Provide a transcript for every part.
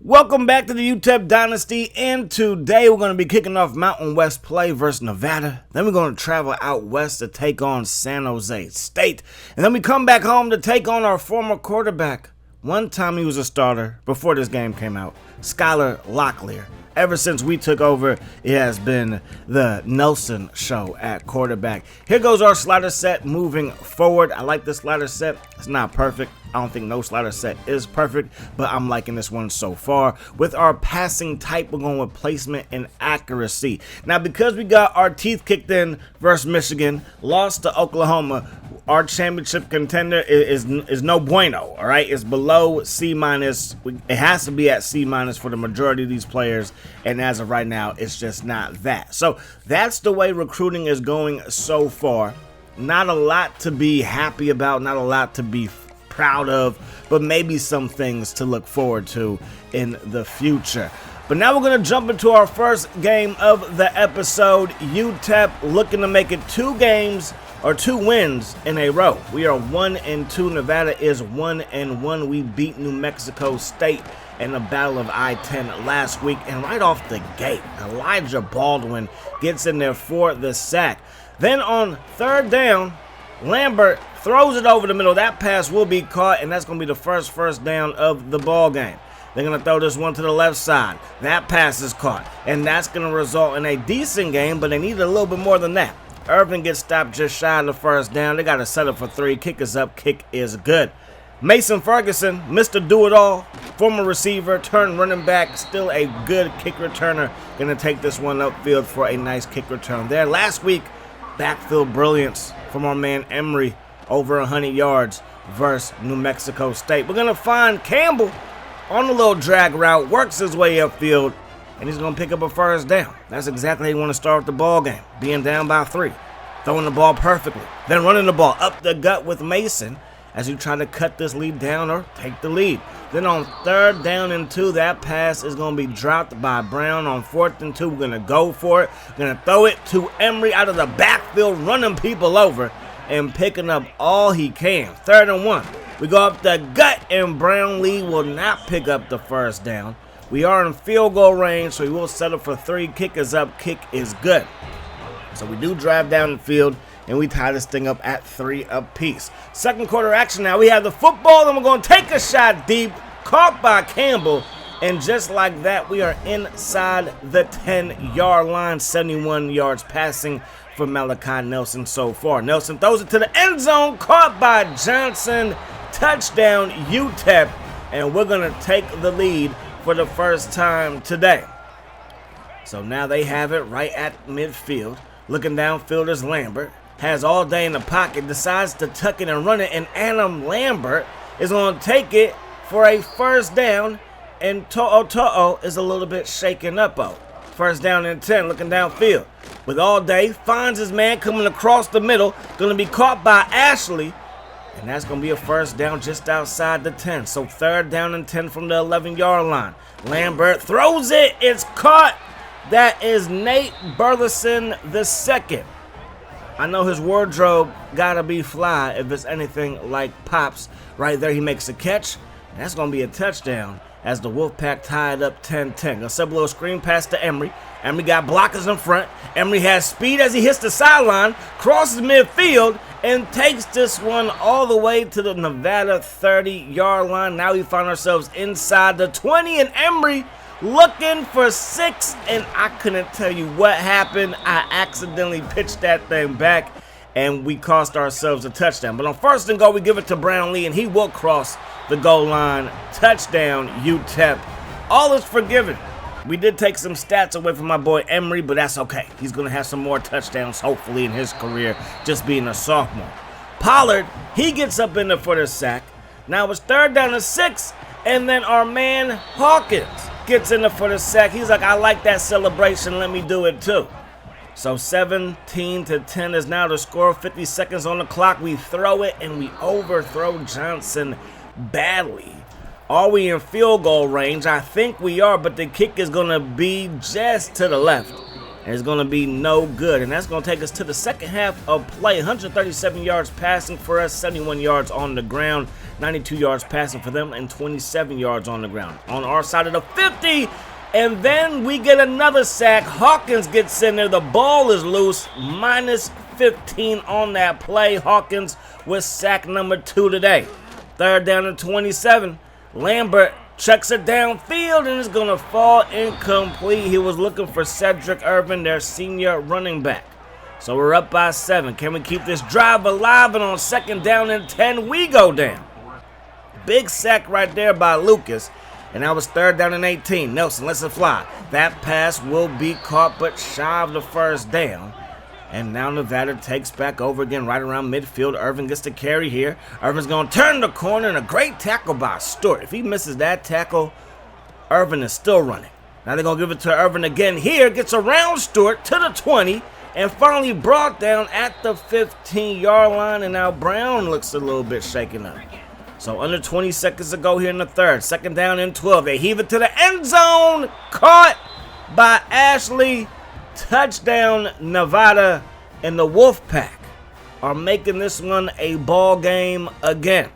Welcome back to the Utep Dynasty, and today we're going to be kicking off Mountain West play versus Nevada. Then we're going to travel out west to take on San Jose State. And then we come back home to take on our former quarterback. One time he was a starter before this game came out, Skylar Locklear. Ever since we took over, it has been the Nelson show at quarterback. Here goes our slider set moving forward. I like this slider set. It's not perfect. I don't think no slider set is perfect, but I'm liking this one so far. With our passing type, we're going with placement and accuracy. Now, because we got our teeth kicked in versus Michigan, lost to Oklahoma, our championship contender is no bueno, all right? It's below C-. It has to be at C- for the majority of these players, and as of right now, it's just not that. So that's the way recruiting is going so far. Not a lot to be happy about, not a lot to be proud of, but maybe some things to look forward to in the future. But now we're going to jump into our first game of the episode. Utep looking to make it 2 wins in a row. We are 1-2. Nevada is 1-1. We beat New Mexico State in the Battle of I-10 last week. And right off the gate, Elijah Baldwin gets in there for the sack. Then on third down, Lambert throws it over the middle. That pass will be caught, and that's going to be the first down of the ball game. They're going to throw this one to the left side. That pass is caught, and that's going to result in a decent game, but they need a little bit more than that. Irvin gets stopped just shy of the first down. They got to set up for 3. Kick is up. Kick is good. Mason Ferguson, Mr. Do-It-All, former receiver, turned running back, still a good kick returner. Going to take this one upfield for a nice kick return there. Last week, backfield brilliance from our man Emery, over 100 yards versus New Mexico State. We're going to find Campbell on the little drag route, works his way upfield, and he's going to pick up a first down. That's exactly how you want to start the ball game, being down by 3, throwing the ball perfectly, then running the ball up the gut with Mason as you try to cut this lead down or take the lead. Then on 3rd down and 2, that pass is going to be dropped by Brown. On 4th and 2, we're going to go for it. We're going to throw it to Emery out of the backfield, running people over and picking up all he can. 3rd and 1. We go up the gut, and Brownlee will not pick up the first down. We are in field goal range, so we will settle for 3. Kick is up. Kick is good. So we do drive down the field, and we tie this thing up at 3 apiece. Second quarter action now. We have the football, and we're going to take a shot deep. Caught by Campbell, and just like that, we are inside the 10-yard line. 71 yards passing for Malachi Nelson so far. Nelson throws it to the end zone. Caught by Johnson. Touchdown, Utep. And we're going to take the lead for the first time today. So now they have it right at midfield. Looking downfield is Lambert. Has all day in the pocket. Decides to tuck it and run it. And Adam Lambert is going to take it for a first down. And To'o is a little bit shaken up. First down and 10. Looking downfield. With all day. Finds his man coming across the middle. Going to be caught by Ashley. And that's going to be a first down just outside the 10. So 3rd down and 10 from the 11-yard line. Lambert throws it. It's caught. That is Nate Burleson II. I know his wardrobe got to be fly if it's anything like Pops. Right there, he makes a catch. And that's going to be a touchdown as the Wolfpack tied up 10-10. Gonna set up a little screen pass to Emery. Emery got blockers in front. Emery has speed as he hits the sideline, crosses midfield, and takes this one all the way to the Nevada 30-yard line. Now we find ourselves inside the 20, and Emery looking for 6, and I couldn't tell you what happened. I accidentally pitched that thing back, and we cost ourselves a touchdown. But on 1st and goal, we give it to Brownlee, and he will cross the goal line. Touchdown, Utep. All is forgiven. We did take some stats away from my boy Emery, but that's okay. He's going to have some more touchdowns, hopefully, in his career, just being a sophomore. Pollard, he gets up in there for the sack. Now it's 3rd down and 6, and then our man Hawkins gets in there for the sack. He's like, I like that celebration. Let me do it too. So 17-10 is now the score. 50 seconds on the clock. We throw it, and we overthrow Johnson badly. Are we in field goal range? I think we are, but the kick is going to be just to the left. And it's going to be no good. And that's going to take us to the second half of play. 137 yards passing for us, 71 yards on the ground. 92 yards passing for them and 27 yards on the ground. On our side of the 50, and then we get another sack. Hawkins gets in there. The ball is loose. Minus 15 on that play. Hawkins with sack number 2 today. Third down and 27. Lambert checks it downfield and is going to fall incomplete. He was looking for Cedric Irvin, their senior running back. So we're up by 7. Can we keep this drive alive? And on second down and 10, we go down. Big sack right there by Lucas. And that was third down and 18. Nelson lets it fly. That pass will be caught but shy of the first down. And now Nevada takes back over again right around midfield. Irvin gets the carry here. Irvin's going to turn the corner, and a great tackle by Stewart. If he misses that tackle, Irvin is still running. Now they're going to give it to Irvin again here. Gets around Stewart to the 20 and finally brought down at the 15-yard line. And now Brown looks a little bit shaken up. So under 20 seconds to go here in the third. Second down and 12. They heave it to the end zone. Caught by Ashley. Touchdown, Nevada, and the Wolfpack are making this one a ball game again.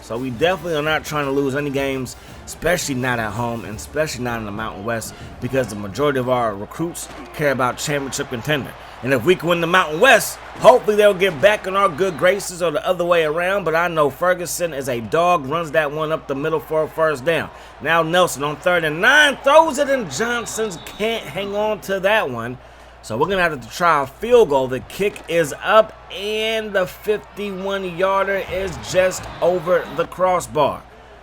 So we definitely are not trying to lose any games, especially not at home and especially not in the Mountain West, because the majority of our recruits care about championship contender. And if we can win the Mountain West, hopefully they'll get back in our good graces or the other way around. But I know Ferguson is a dog, runs that one up the middle for a first down. Now Nelson on 3rd and 9, throws it, and Johnson's can't hang on to that one. So we're going to have to try a field goal. The kick is up, and the 51-yarder is just over the crossbar.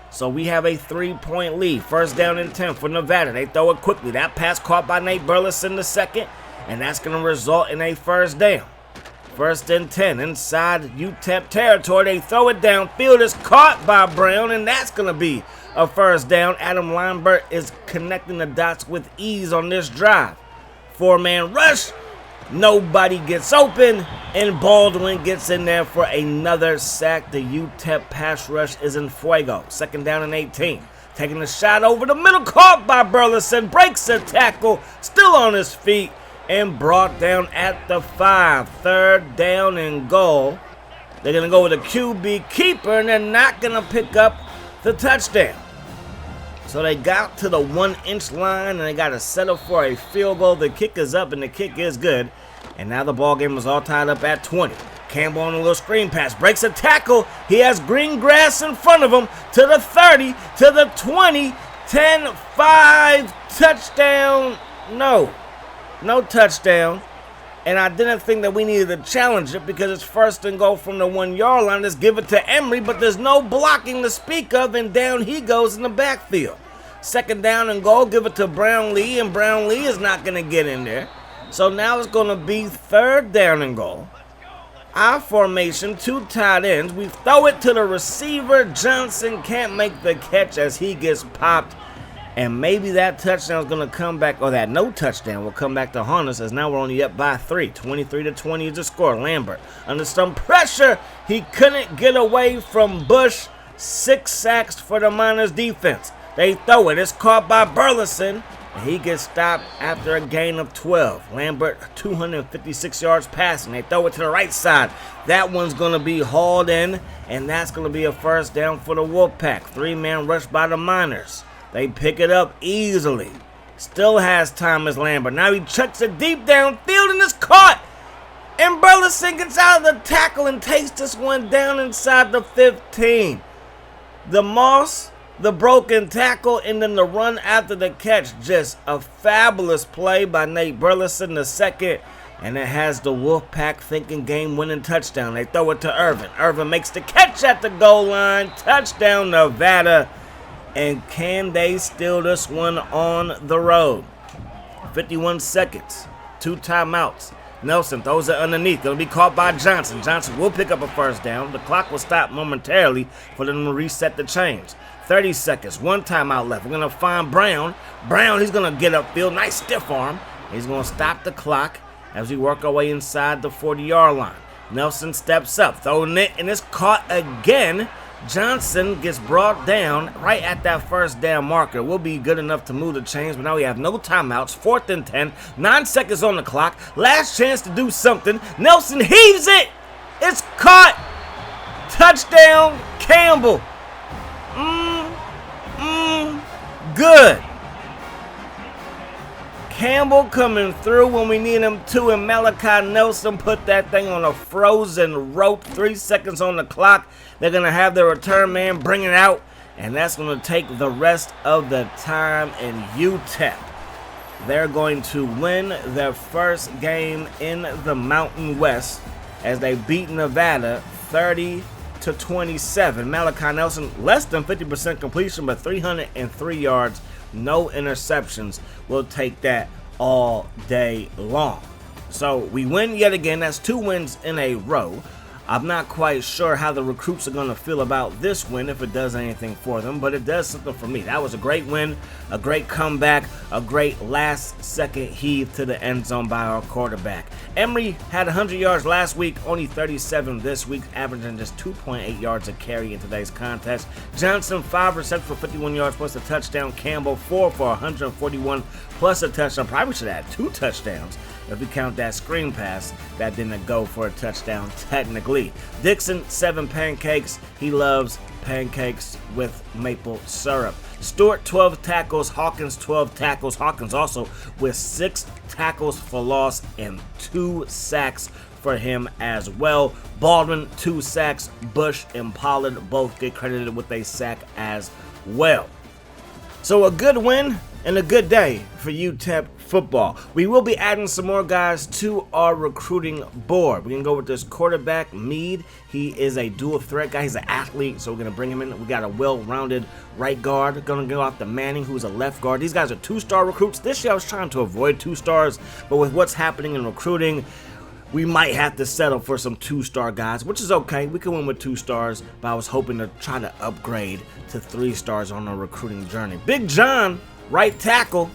So we have a 3-point lead. First down and 10 for Nevada. They throw it quickly. That pass caught by Nate Burleson the second. And that's going to result in a first down. First and 10 inside Utep territory. They throw it downfield. It's caught by Brown, and that's going to be a first down. Adam Lambert is connecting the dots with ease on this drive. 4-man rush. Nobody gets open, and Baldwin gets in there for another sack. The Utep pass rush is in fuego. Second down and 18. Taking a shot over the middle. Caught by Burleson. Breaks a tackle. Still on his feet. And brought down at the 5. Third down and goal. They're going to go with a QB keeper, and they're not going to pick up the touchdown. So they got to the 1-inch line, and they got to settle for a field goal. The kick is up, and the kick is good. And now the ball game is all tied up at 20. Campbell on a little screen pass. Breaks a tackle. He has green grass in front of him. To the 30, to the 20, 10, 5, touchdown. No touchdown, and I didn't think that we needed to challenge it because it's first and goal from the 1-yard line. Let's give it to Emery, but there's no blocking to speak of, and down he goes in the backfield. Second down and goal, give it to Brownlee, and Brownlee is not going to get in there. So now it's going to be third down and goal. Our formation, 2 tight ends. We throw it to the receiver. Johnson can't make the catch as he gets popped. And maybe that touchdown is going to come back, or that no touchdown will come back to haunt us, as now we're only up by 3. 23-20 is the score. Lambert under some pressure. He couldn't get away from Bush. 6 sacks for the Miners defense. They throw it. It's caught by Burleson. And he gets stopped after a gain of 12. Lambert, 256 yards passing. They throw it to the right side. That one's going to be hauled in, and that's going to be a first down for the Wolfpack. 3-man rush by the Miners. They pick it up easily. Still has Thomas Lambert. Now he chucks it deep downfield and it's caught. And Burleson gets out of the tackle and takes this one down inside the 15. The Moss, the broken tackle, and then the run after the catch. Just a fabulous play by Nate Burleson the second. And it has the Wolfpack thinking game-winning touchdown. They throw it to Irvin. Irvin makes the catch at the goal line. Touchdown, Nevada. And can they steal this one on the road? 51 seconds. 2 timeouts. Nelson throws it underneath. Going to be caught by Johnson. Johnson will pick up a first down. The clock will stop momentarily for them to reset the chains. 30 seconds. 1 timeout left. We're going to find Brown. Brown, he's going to get upfield. Nice stiff arm. He's going to stop the clock as we work our way inside the 40-yard line. Nelson steps up, throwing it, and it's caught again. Johnson gets brought down right at that first down marker. We'll be good enough to move the chains, but now we have no timeouts. 4th and 10, 9 seconds on the clock. Last chance to do something. Nelson heaves it. It's caught. Touchdown, Campbell. Good. Campbell coming through when we need him to, and Malachi Nelson put that thing on a frozen rope. 3 seconds on the clock. They're going to have their return man bring it out, and that's going to take the rest of the time in Utep. They're going to win their first game in the Mountain West as they beat Nevada 30-27. Malachi Nelson, less than 50% completion, but 303 yards, no interceptions. We'll take that all day long. So we win yet again. That's 2 wins in a row. I'm not quite sure how the recruits are going to feel about this win, if it does anything for them, but it does something for me. That was a great win, a great comeback, a great last-second heave to the end zone by our quarterback. Emory had 100 yards last week, only 37 this week, averaging just 2.8 yards a carry in today's contest. Johnson, 5 receptions for 51 yards plus a touchdown. Campbell, 4 for 141 plus a touchdown. Probably should add 2 touchdowns if we count that screen pass that didn't go for a touchdown technically. Dixon, 7 pancakes. He loves pancakes with maple syrup. Stewart, 12 tackles. Hawkins, 12 tackles. Hawkins also with 6 tackles for loss and 2 sacks for him as well. Baldwin, 2 sacks. Bush and Pollard both get credited with a sack as well. So a good win and a good day for UTEP football. We will be adding some more guys to our recruiting board. We're going to go with this quarterback, Meade. He is a dual threat guy. He's an athlete, so we're going to bring him in. We got a well-rounded right guard. Going to go after Manning, who's a left guard. These guys are 2-star recruits. This year I was trying to avoid 2 stars, but with what's happening in recruiting, we might have to settle for some 2-star guys, which is okay. We can win with 2 stars, but I was hoping to try to upgrade to 3 stars on our recruiting journey. Big John, right tackle.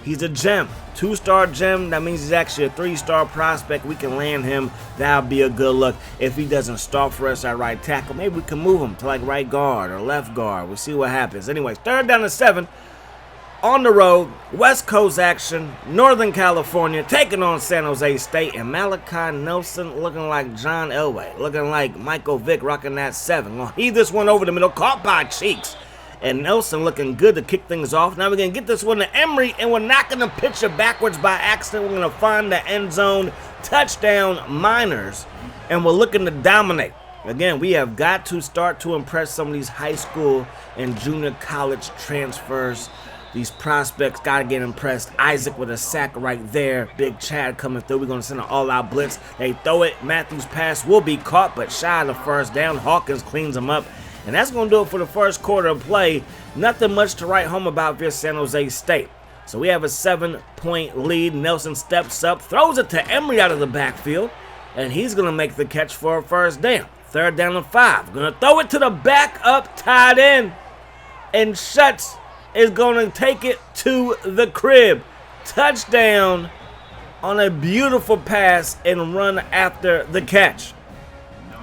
He's a gem, 2-star gem. That means he's actually a 3-star prospect. We can land him. That'll be a good look. If he doesn't start for us at right tackle, maybe we can move him to like right guard or left guard. We'll see what happens. Anyways, 3rd down and 7. On the road, West Coast action, Northern California, taking on San Jose State, and Malachi Nelson looking like John Elway, looking like Michael Vick rocking that 7. Gonna heave this one over the middle, caught by Cheeks. And Nelson looking good to kick things off. Now we're going to get this one to Emory, and we're not going to pitch it backwards by accident. We're going to find the end zone, touchdown Miners, and we're looking to dominate. Again, we have got to start to impress some of these high school and junior college transfers. These prospects got to get impressed. Isaac with a sack right there. Big Chad coming through. We're going to send an all-out blitz. They throw it. Matthews' pass will be caught, but shy of the first down. Hawkins cleans them up. And that's going to do it for the first quarter of play. Nothing much to write home about via San Jose State. So we have a 7-point lead. Nelson steps up, throws it to Emory out of the backfield, and he's going to make the catch for a first down. 3rd down and 5. Going to throw it to the backup tight end, and Schutz is going to take it to the crib. Touchdown on a beautiful pass and run after the catch.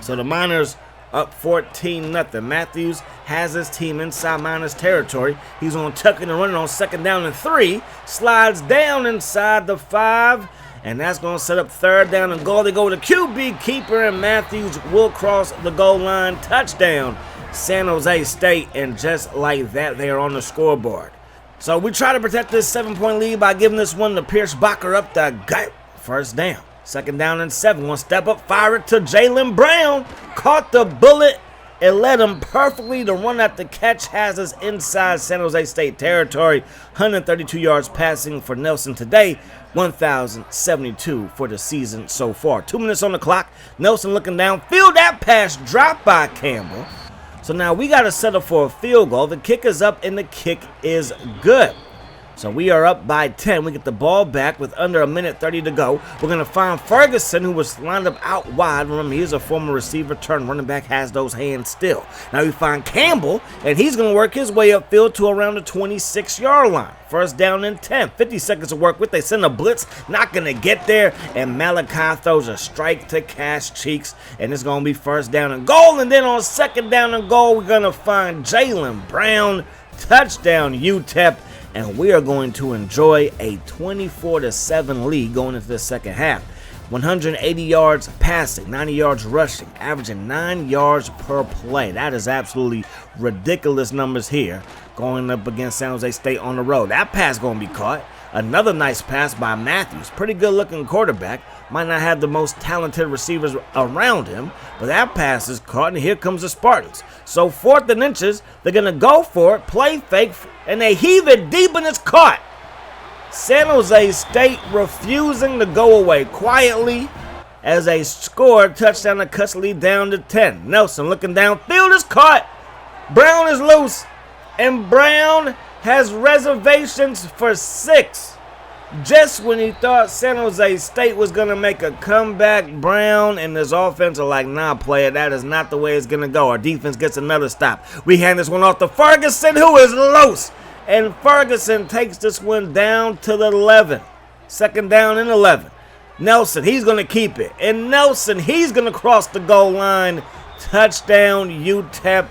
So the Miners up 14-0. Matthews has his team inside Miners territory. He's on tucking and running on 2nd down and 3. Slides down inside the 5. And that's going to set up 3rd down and goal. They go to QB keeper, and Matthews will cross the goal line. Touchdown, San Jose State. And just like that, they are on the scoreboard. So we try to protect this 7-point lead by giving this one to Pierce Bacher up the gut. First down. 2nd down and 7. One step up, fire it to Jalen Brown. Caught the bullet. It led him perfectly to run at the catch. Has us inside San Jose State territory. 132 yards passing for Nelson today. 1,072 for the season so far. 2 minutes on the clock. Nelson looking downfield. That pass dropped by Campbell. So now we got to settle for a field goal. The kick is up and the kick is good. So we are up by 10. We get the ball back with under 1:30 to go. We're going to find Ferguson, who was lined up out wide. Remember, he's a former receiver turned running back, has those hands still. Now we find Campbell, and he's going to work his way upfield to around the 26-yard line. 1st down and 10. 50 seconds to work with. They send a blitz. Not going to get there. And Malachi throws a strike to Cash Cheeks. And it's going to be 1st down and goal. And then on 2nd down and goal, we're going to find Jalen Brown. Touchdown, UTEP. And we are going to enjoy a 24-7 lead going into the second half. 180 yards passing, 90 yards rushing, averaging 9 yards per play. That is absolutely ridiculous numbers here going up against San Jose State on the road. That pass going to be caught. Another nice pass by Matthews. Pretty good looking quarterback. Might not have the most talented receivers around him, but that pass is caught, and here comes the Spartans. So 4th and inches, they're going to go for it, play fake, and they heave it deep, and it's caught. San Jose State refusing to go away quietly as they score. Touchdown to cuts the lead down to 10. Nelson looking downfield is caught. Brown is loose, and Brown has reservations for 6. Just when he thought San Jose State was going to make a comeback, Brown and his offense are like, nah, player, that is not the way it's going to go. Our defense gets another stop. We hand this one off to Ferguson, who is loose. And Ferguson takes this one down to the 11. 2nd down and 11. Nelson, he's going to keep it. And Nelson, he's going to cross the goal line. Touchdown, UTEP.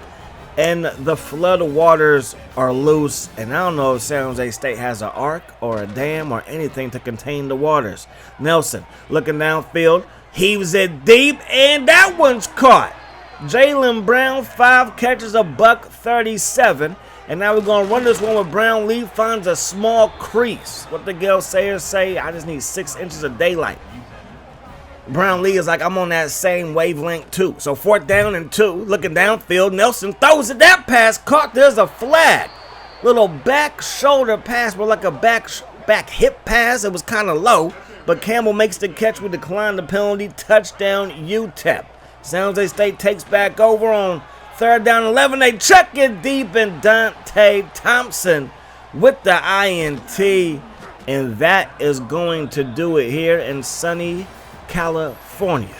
And the flood waters are loose. And I don't know if San Jose State has an ark or a dam or anything to contain the waters. Nelson looking downfield, heaves it deep, and that one's caught. Jaylen Brown, 5 catches, $137. And now we're going to run this one with Brown. Lee finds a small crease. What the Gale-sayers say, I just need 6 inches of daylight. Brown Lee is like, I'm on that same wavelength too. So 4th down and 2, looking downfield. Nelson throws it. That pass caught. There's a flag. Little back shoulder pass, but like a back hip pass. It was kind of low, but Campbell makes the catch. We decline the penalty. Touchdown, UTEP. San Jose State takes back over on 3rd down 11. They chuck it deep, and Dante Thompson with the INT. And that is going to do it here in sunny California.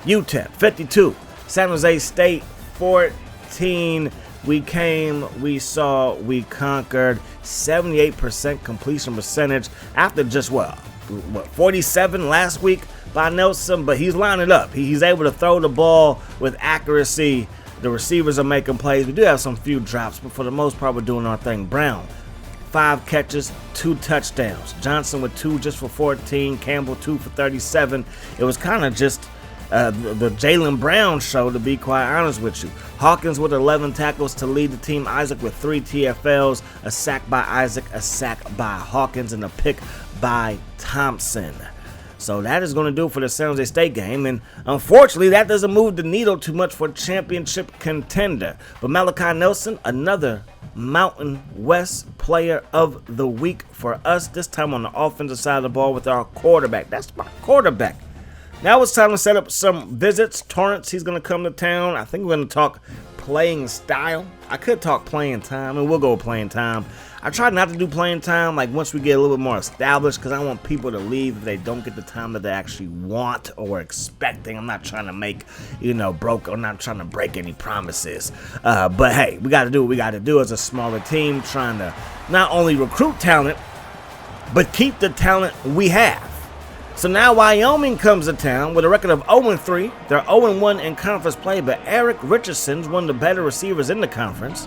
UTEP 52, San Jose State 14. We came, we saw, we conquered. 78% completion percentage after just what 47 last week by Nelson, but he's lining up. He's able to throw the ball with accuracy. The receivers are making plays. We do have some few drops, but for the most part, we're doing our thing. Brown, 5 catches, 2 touchdowns. Johnson with 2 just for 14. Campbell 2 for 37. It was kind of just the Jaylen Brown show, to be quite honest with you. Hawkins with 11 tackles to lead the team. Isaac with 3 TFLs. A sack by Isaac, a sack by Hawkins, and a pick by Thompson. So that is going to do it for the San Jose State game. And unfortunately, that doesn't move the needle too much for championship contender. But Malachi Nelson, another Mountain West Player of the Week for us, this time on the offensive side of the ball with our quarterback. That's my quarterback. Now it's time to set up some visits. Torrance, he's going to come to town. I think we're going to talk playing style. I could talk playing time, and we'll go playing time. I try not to do playing time like once we get a little bit more established, because I want people to leave if they don't get the time that they actually want or expecting. I'm not trying to make, I'm not trying to break any promises. But hey, we got to do what we got to do as a smaller team, trying to not only recruit talent, but keep the talent we have. So now Wyoming comes to town with a record of 0-3. They're 0-1 in conference play, but Eric Richardson's one of the better receivers in the conference.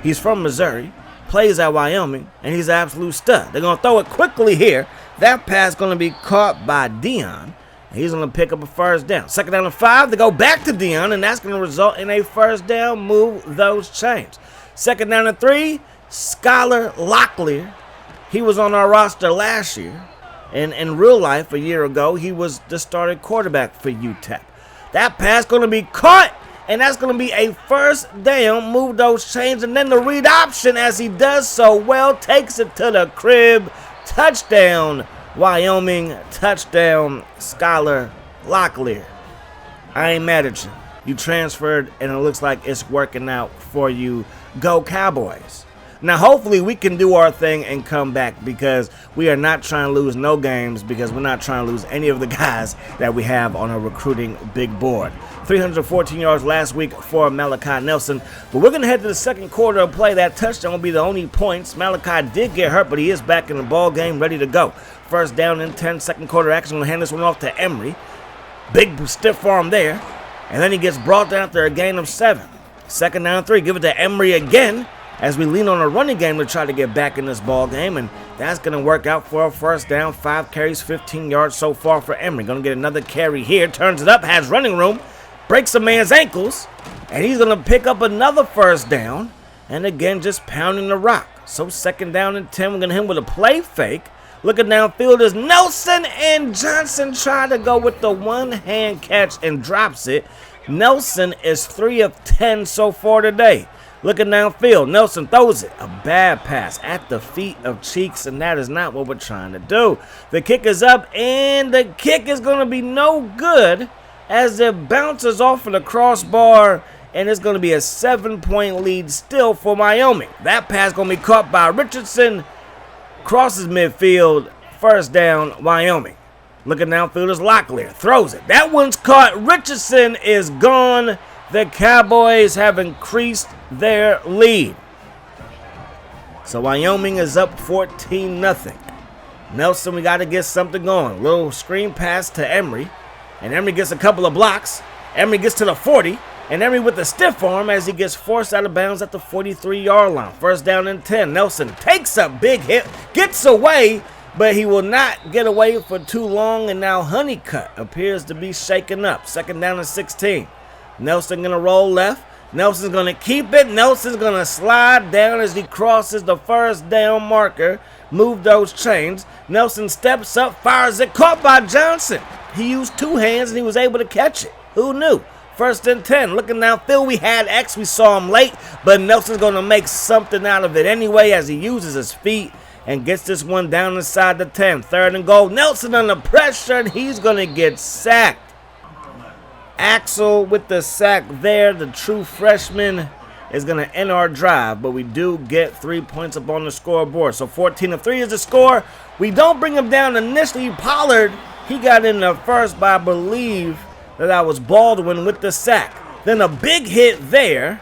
He's from Missouri, plays at Wyoming, and he's an absolute stud. They're going to throw it quickly here. That pass going to be caught by Dion. He's going to pick up a 1st down. 2nd down and 5. They go back to Dion, and that's going to result in a 1st down. Move those chains. 2nd down and 3. Skylar Locklear. He was on our roster last year. And in real life, a year ago, he was the starting quarterback for UTEP. That pass going to be caught, and that's going to be a 1st down. Move those chains, and then the read option, as he does so well, takes it to the crib. Touchdown, Wyoming. Touchdown, Skylar Locklear. I ain't mad at you. You transferred, and it looks like it's working out for you. Go Cowboys. Now, hopefully, we can do our thing and come back, because we are not trying to lose no games, because we're not trying to lose any of the guys that we have on our recruiting big board. 314 yards last week for Malachi Nelson. But we're going to head to the 2nd quarter of play. That touchdown will be the only points. Malachi did get hurt, but he is back in the ball game, ready to go. 1st down and 10, 2nd quarter action. We'll hand this one off to Emery. Big stiff arm there. And then he gets brought down after a gain of 7. 2nd down and 3. Give it to Emery again. as we lean on a running game to try to get back in this ball game, and that's going to work out for a first down. 5 carries, 15 yards so far for Emory. Going to get another carry here, turns it up, has running room, breaks a man's ankles, and he's going to pick up another first down, and again just pounding the rock. So second down and 10, we're going to hit him with a play fake. Looking downfield is Nelson, and Johnson tried to go with the one-hand catch and drops it. Nelson is 3 of 10 so far today. Looking downfield, Nelson throws it. A bad pass at the feet of Cheeks, and that is not what we're trying to do. The kick is up, and the kick is going to be no good as it bounces off of the crossbar, and it's going to be a 7-point lead still for Wyoming. That pass going to be caught by Richardson. Crosses midfield, first down, Wyoming. Looking downfield is Locklear, throws it. That one's caught. Richardson is gone. The Cowboys have increased their lead. So Wyoming is up 14-0. Nelson, we got to get something going. Little screen pass to Emory, and Emory gets a couple of blocks. Emory gets to the 40. And Emory with a stiff arm as he gets forced out of bounds at the 43-yard line. First down and 10. Nelson takes a big hit, gets away, but he will not get away for too long. And now Honeycutt appears to be shaken up. Second down and 16. Nelson going to roll left. Nelson's going to keep it. Nelson's going to slide down as he crosses the first down marker. Move those chains. Nelson steps up, fires it, caught by Johnson. He used 2 hands and he was able to catch it. Who knew? First and 10. Looking downfield, we had X. We saw him late, but Nelson's going to make something out of it anyway as he uses his feet and gets this one down inside the 10. Third and goal. Nelson under pressure, and he's going to get sacked. Axel with the sack there. The true freshman is going to end our drive, but we do get 3 points up on the scoreboard. So 14-3 is the score. We don't bring him down initially. Pollard, he got in there first, but I believe that was Baldwin with the sack. Then a big hit there,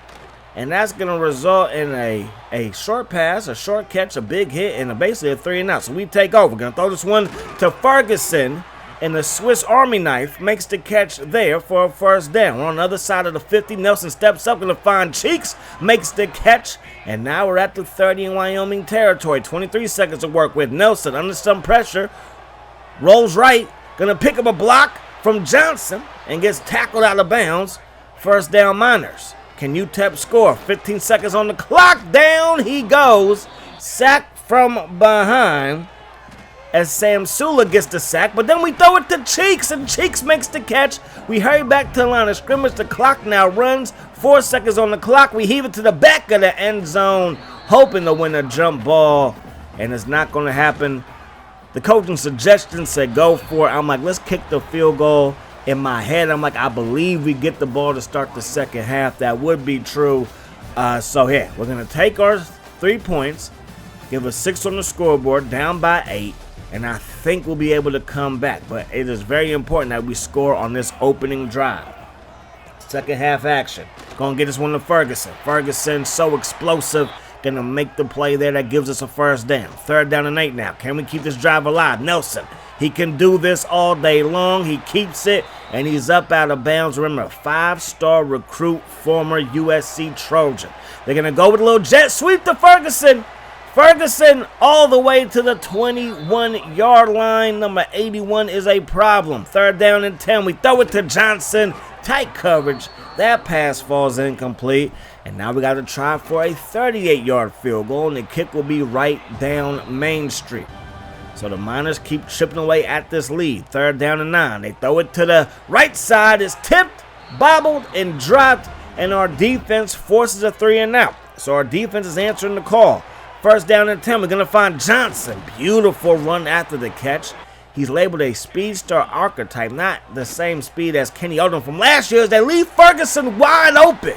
and that's going to result in a short pass, a short catch, a big hit, and basically a 3-and-out. So we take over. Going to throw this one to Ferguson, and the Swiss Army knife makes the catch there for a first down. We're on the other side of the 50. Nelson steps up, going to find Cheeks, makes the catch, and now we're at the 30 in Wyoming territory. 23 seconds to work with. Nelson under some pressure, rolls right, going to pick up a block from Johnson and gets tackled out of bounds. First down, Miners. Can Utep score? 15 seconds on the clock. Down he goes. Sack from behind as Sam Sula gets the sack. But then we throw it to Cheeks, and Cheeks makes the catch. We hurry back to the line of scrimmage. The clock now runs. 4 seconds on the clock. We heave it to the back of the end zone, hoping to win a jump ball, and it's not going to happen. The coaching suggestion said go for it. I'm like, let's kick the field goal. In my head, I'm like, I believe we get the ball to start the second half. That would be true. So here, we're going to take our 3 points, give us 6 on the scoreboard, down by 8, and I think we'll be able to come back. But it is very important that we score on this opening drive. Second half action. Going to get this one to Ferguson. Ferguson, so explosive. Going to make the play there that gives us a first down. Third down and 8 now. Can we keep this drive alive? Nelson, he can do this all day long. He keeps it, and he's up out of bounds. Remember, a 5-star recruit, former USC Trojan. They're going to go with a little jet sweep to Ferguson. Ferguson all the way to the 21-yard line. Number 81 is a problem. Third down and 10. We throw it to Johnson. Tight coverage. That pass falls incomplete. And now we got to try for a 38-yard field goal, and the kick will be right down Main Street. So the Miners keep chipping away at this lead. Third down and 9. They throw it to the right side. It's tipped, bobbled, and dropped, and our defense forces a 3-and-out. So our defense is answering the call. First down and 10. We're going to find Johnson. Beautiful run after the catch. He's labeled a speedster archetype, not the same speed as Kenny Odom from last year, as they leave Ferguson wide open.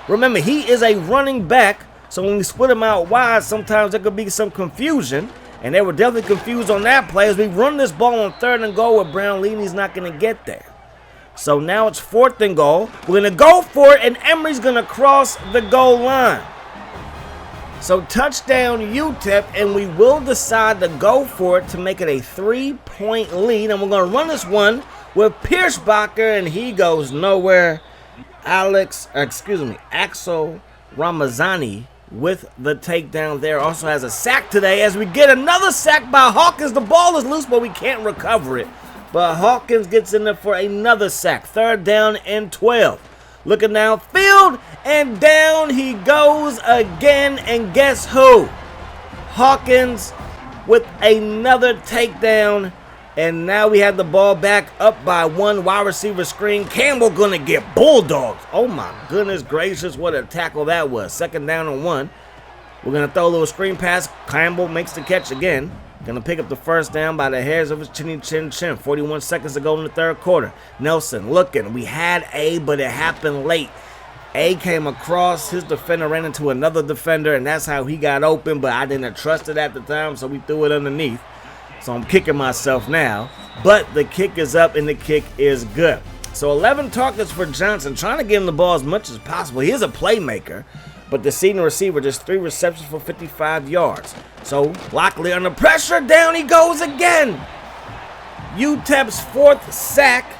Remember, he is a running back, so when we split him out wide, sometimes there could be some confusion, and they were definitely confused on that play as we run this ball on third and goal where Brownlini's not going to get there. So now it's fourth and goal. We're going to go for it, and Emory's going to cross the goal line. So touchdown UTEP, and we will decide to go for it to make it a 3-point lead, and we're going to run this one with Pierschbacher, and he goes nowhere. Axel Ramazani with the takedown there. Also has a sack today as we get another sack by Hawkins. The ball is loose, but we can't recover it. But Hawkins gets in there for another sack. 3rd down and 12. Looking downfield, and down he goes again. And guess who? Hawkins with another takedown. And now we have the ball back up by 1. Wide receiver screen. Campbell gonna get bulldogs. Oh my goodness gracious, what a tackle that was. 2nd down and 1. We're gonna throw a little screen pass. Campbell makes the catch again. Gonna pick up the 1st down by the hairs of his chinny chin chin. 41 seconds to go in the 3rd quarter. Nelson looking. We had A, but it happened late. A came across, his defender ran into another defender, and that's how he got open, but I didn't trust it at the time, so we threw it underneath. So I'm kicking myself now, but the kick is up and the kick is good. So 11 targets for Johnson, trying to give him the ball as much as possible. He is a playmaker, but the senior receiver, just 3 receptions for 55 yards. So Lockley under pressure, down he goes again. Utep's 4th sack,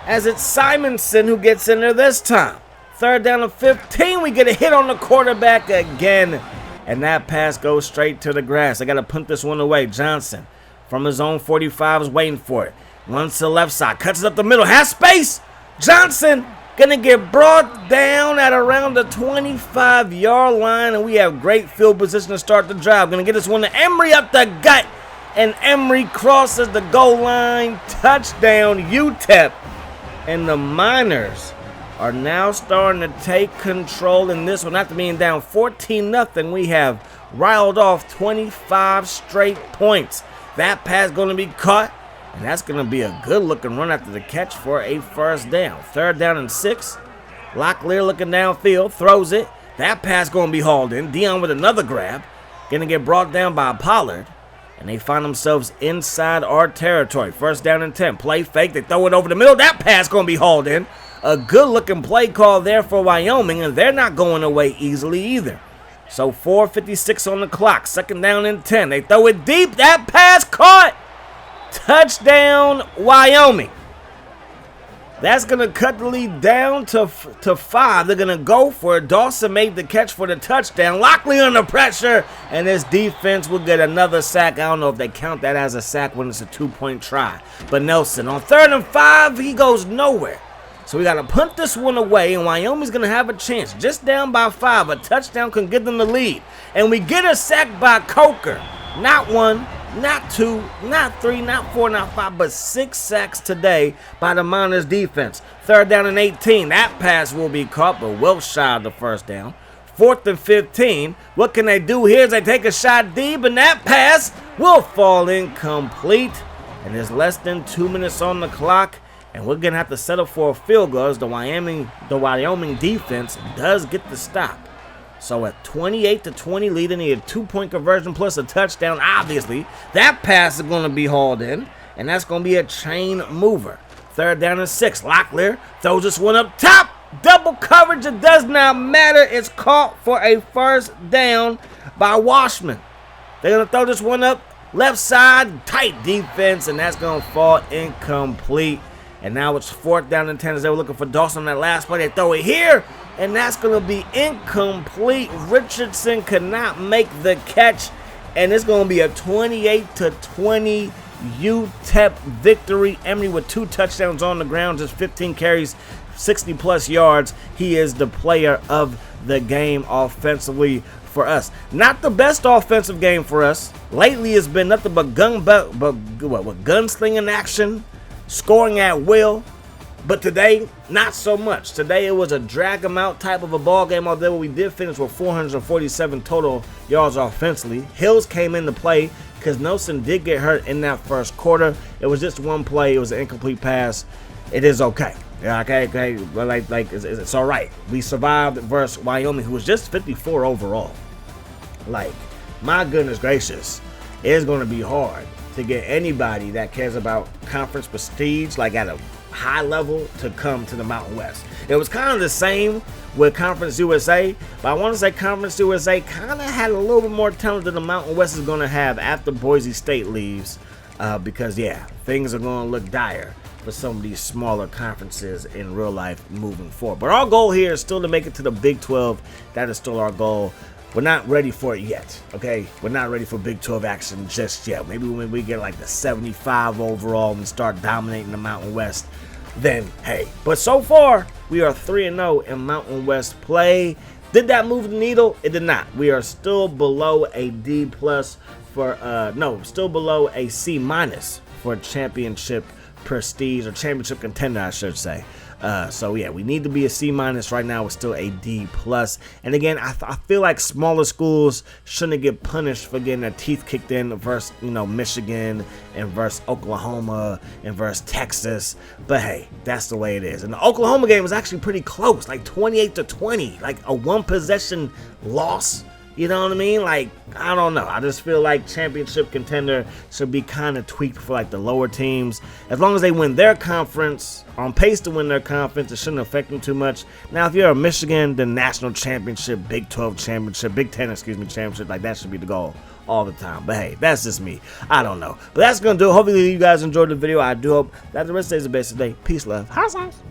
as it's Simonson who gets in there this time. 3rd down and 15, we get a hit on the quarterback again, and that pass goes straight to the grass. I got to punt this one away. Johnson from his own 45 is waiting for it. Runs to the left side, cuts it up the middle, has space. Johnson gonna get brought down at around the 25-yard line, and we have great field position to start the drive. Gonna get this one to Emery up the gut, and Emery crosses the goal line. Touchdown, UTEP. And the Miners are now starting to take control in this one. After being down 14-0, we have riled off 25 straight points. That pass going to be caught, and that's going to be a good-looking run after the catch for a 1st down. 3rd down and 6. Locklear looking downfield, throws it. That pass going to be hauled in. Dion with another grab. Going to get brought down by Pollard, and they find themselves inside our territory. 1st down and 10. Play fake. They throw it over the middle. That pass going to be hauled in. A good-looking play call there for Wyoming, and they're not going away easily either. So 4:56 on the clock. 2nd down and 10. They throw it deep. That pass caught. Touchdown, Wyoming. That's going to cut the lead down to 5. They're going to go for it. Dawson made the catch for the touchdown. Lockley under pressure, and this defense will get another sack. I don't know if they count that as a sack when it's a 2-point try. But Nelson on 3rd and 5, he goes nowhere. So we got to punt this one away, and Wyoming's going to have a chance. Just down by 5. A touchdown can give them the lead. And we get a sack by Coker. Not 1, not 2, not 3, not 4, not 5, but 6 sacks today by the Miners defense. 3rd down and 18. That pass will be caught, but well shy of the 1st down. 4th and 15. What can they do here? They take a shot deep, and that pass will fall incomplete. And there's less than 2 minutes on the clock. And we're going to have to settle for a field goal as the Wyoming defense does get the stop. So at 28-20 lead, they need a 2-point conversion plus a touchdown. Obviously, that pass is going to be hauled in, and that's going to be a chain mover. 3rd down and 6. Locklear throws this one up top. Double coverage. It does not matter. It's caught for a 1st down by Washman. They're going to throw this one up left side. Tight defense, and that's going to fall incomplete. And now it's 4th down and 10 as they were looking for Dawson on that last play. They throw it here, and that's going to be incomplete. Richardson could not make the catch, and it's going to be a 28-20 UTEP victory. Emery with 2 touchdowns on the ground, just 15 carries, 60-plus yards. He is the player of the game offensively for us. Not the best offensive game for us. Lately, it's been nothing but gunslinging action, scoring at will, but today, not so much. Today, it was a drag-them-out type of a ball game, although we did finish with 447 total yards offensively. Hills came into play because Nelson did get hurt in that 1st quarter. It was just one play. It was an incomplete pass. It is okay. Yeah, okay. Well, it's all right. We survived versus Wyoming, who was just 54 overall. My goodness gracious, it is going to be hard to get anybody that cares about conference prestige, at a high level, to come to the Mountain West. It was kind of the same with Conference USA, but I want to say Conference USA kind of had a little bit more talent than the Mountain West is going to have after Boise State leaves, because, yeah, things are going to look dire for some of these smaller conferences in real life moving forward. But our goal here is still to make it to the Big 12. That is still our goal. we're not ready for it yet, okay? We're not ready for Big 12 action just yet. Maybe when we get like the 75 overall and start dominating the Mountain West, then hey. But so far, we are 3-0 in Mountain West play. Did that move the needle? It did not. We are still below a D+ for, still below a C- for championship prestige, or championship contender, I should say. So yeah, we need to be a C- right now. We're still a D+. And again, I feel like smaller schools shouldn't get punished for getting their teeth kicked in versus, Michigan and versus Oklahoma and versus Texas. But hey, that's the way it is. And the Oklahoma game was actually pretty close, like 28-20, like a 1-possession loss. You know what I mean? Like, I don't know. I just feel like championship contender should be kind of tweaked for like the lower teams. As long as they win their conference, on pace to win their conference, it shouldn't affect them too much. Now, if you're a Michigan, the national championship, Big 12 championship, Big 10, championship, like that should be the goal all the time. But hey, that's just me. I don't know. But that's going to do it. Hopefully you guys enjoyed the video. I do hope that the rest of the day is the best today. Peace, love. High sauce.